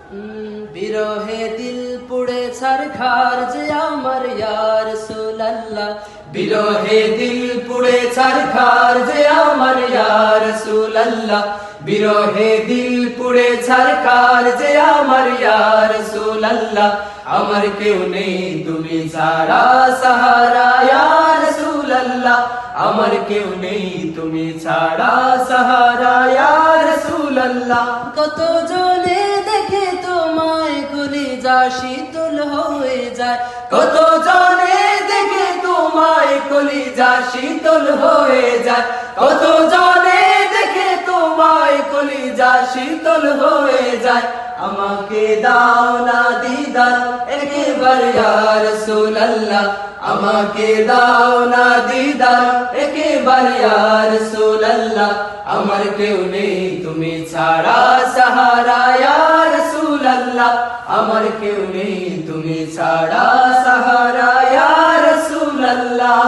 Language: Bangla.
বিরহে দিল পুড়ে ছারখার যে আমার ইয়া রাসূলুল্লাহ, বিরহে দিল পুড়ে ছারখার যে আমার ইয়া রাসূলুল্লাহ, বিরহে দিল পুড়ে ছারখার যে আমার ইয়া রাসূলুল্লাহ। আমার কেউ নেই তুমি ছাড়া সাহারা ইয়া রাসূলুল্লাহ, আমার কেউ নেই তুমি ছাড়া সাহারা ইয়া রাসূলুল্লাহ। কত জনে দেখে তোমায় কলিজা শীতল হয়ে যায়, কত জনে দেখে তোমায় কলিজা শীতল হয়ে যায়, কত জনে দেখে তোমায় কলিজা শীতল হয়ে যায়। আমাকে দাও না দিদার একবার ইয়া রাসূলুল্লাহ, আমাকে দাও না দিদার একবার ইয়া রাসূলুল্লাহ। আমার কেউ নেই তুমি ছাড়া সাহারা ইয়া রাসূলুল্লাহ, আমার কেউ নেই তুমি ছাড়া সাহারা ইয়া রাসূলুল্লাহ।